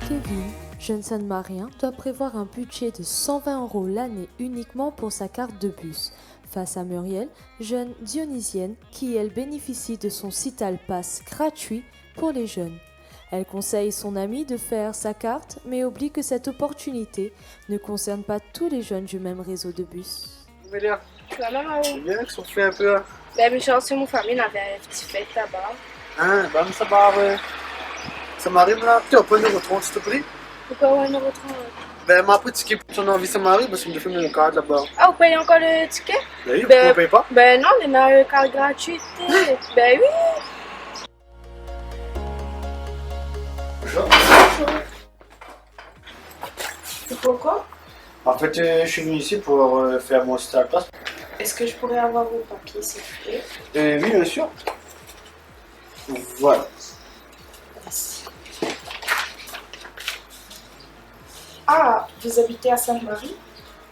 Kevin, jeune Saint-Marien, doit prévoir un budget de 120 € l'année uniquement pour sa carte de bus, face à Muriel, jeune dionysienne, qui elle bénéficie de son Cital Pass gratuit pour les jeunes. Elle conseille son amie de faire sa carte, mais oublie que cette opportunité ne concerne pas tous les jeunes du même réseau de bus. Amélia, Voilà, c'est bien que tu refais un peu. Hein, ben, mais genre, c'est mon famille, on avait une petite fête là-bas. bah, mais ça va, ouais. Ça m'arrive là. Tu vas pas nous retrouver, s'il te plaît? Pourquoi on nous retrouve? Ben, ma petite ticket pour ton envie, ça m'arrive parce que je me fais mon carte là-bas. Ah, vous payez encore le ticket? Ben oui, Ben, pourquoi on paye pas? Ben non, on a une carte gratuite. Ben oui. C'est pourquoi? En fait, je suis venu ici pour faire mon Cital Pass. Est-ce que je pourrais avoir vos papiers, s'il vous plaît? Oui, bien sûr. Voilà. Merci. Ah, vous habitez à Sainte-Marie?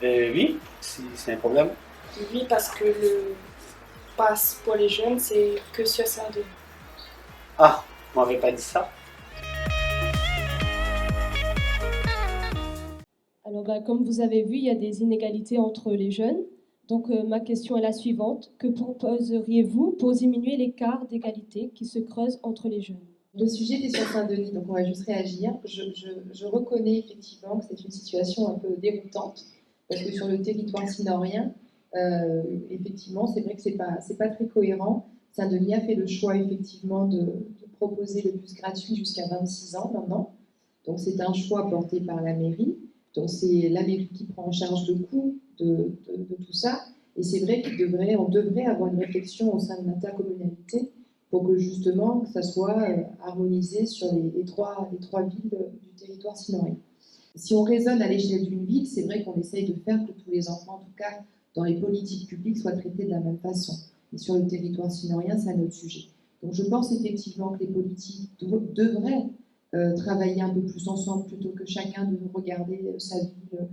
Oui, si c'est un problème. Oui, parce que le pass pour les jeunes, c'est que sur Saint-Denis. Ah, on m'avait pas dit ça. Alors, comme vous avez vu, il y a des inégalités entre les jeunes. Donc, ma question est la suivante. Que proposeriez-vous pour diminuer l'écart d'égalité qui se creuse entre les jeunes? Le sujet était sur Saint-Denis, donc on va juste réagir. Je reconnais effectivement que c'est une situation un peu déroutante, parce que sur le territoire sinorien, effectivement, c'est vrai que c'est pas très cohérent. Saint-Denis a fait le choix effectivement de proposer le bus gratuit jusqu'à 26 ans maintenant. Donc c'est un choix porté par la mairie. Donc c'est la mairie qui prend en charge le coût de tout ça. Et c'est vrai qu'on devrait avoir une réflexion au sein de l'intercommunalité pour que justement que ça soit harmonisé sur les trois villes du territoire sinorien. Si on raisonne à l'échelle d'une ville, c'est vrai qu'on essaye de faire que tous les enfants, en tout cas dans les politiques publiques, soient traités de la même façon. Mais sur le territoire sinorien, c'est un autre sujet. Donc je pense effectivement que les politiques devraient travailler un peu plus ensemble plutôt que chacun de regarder sa ville,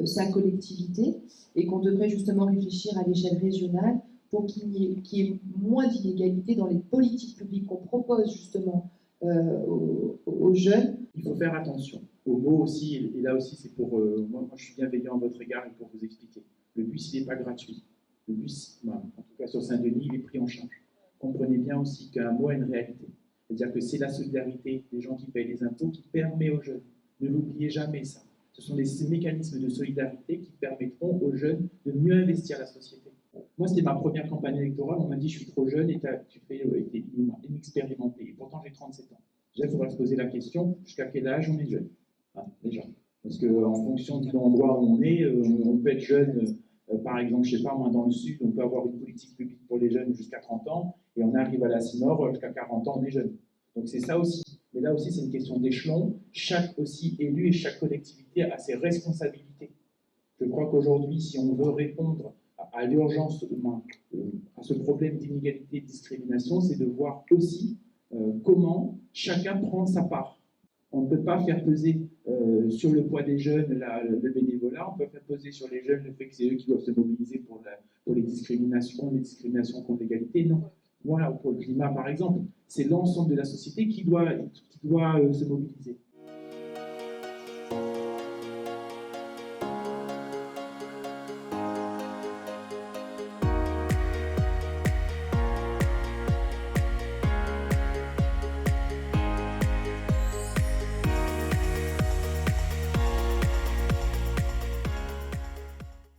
sa collectivité, et qu'on devrait justement réfléchir à l'échelle régionale pour qu'il y ait moins d'inégalités dans les politiques publiques qu'on propose justement aux jeunes. Il faut faire attention aux mots aussi, et là aussi c'est pour moi je suis bienveillant à votre égard et pour vous expliquer. Le bus il n'est pas gratuit. Le bus, en tout cas sur Saint-Denis, il est pris en charge. Comprenez bien aussi qu'un mot a une réalité. C'est-à-dire que c'est la solidarité des gens qui payent les impôts qui permet aux jeunes. Ne l'oubliez jamais ça. Ce sont ces mécanismes de solidarité qui permettront aux jeunes de mieux investir la société. Moi, c'était ma première campagne électorale. On m'a dit, je suis trop jeune et tu fais inexpérimenté. Et pourtant, j'ai 37 ans. Déjà, il faudra se poser la question, jusqu'à quel âge on est jeune, déjà. Parce qu'en fonction de l'endroit où on est, on peut être jeune, par exemple, je ne sais pas, moi, dans le sud, on peut avoir une politique publique pour les jeunes jusqu'à 30 ans, et on arrive à la Sinor, jusqu'à 40 ans, on est jeune. Donc c'est ça aussi. Mais là aussi, c'est une question d'échelon. Chaque aussi élu et chaque collectivité a ses responsabilités. Je crois qu'aujourd'hui, si on veut répondre à l'urgence, à ce problème d'inégalité et de discrimination, c'est de voir aussi comment chacun prend sa part. On ne peut pas faire peser sur le poids des jeunes le bénévolat, on peut faire peser sur les jeunes le fait que c'est eux qui doivent se mobiliser pour les discriminations contre l'égalité. Non. Voilà, pour le climat par exemple, c'est l'ensemble de la société qui doit se mobiliser.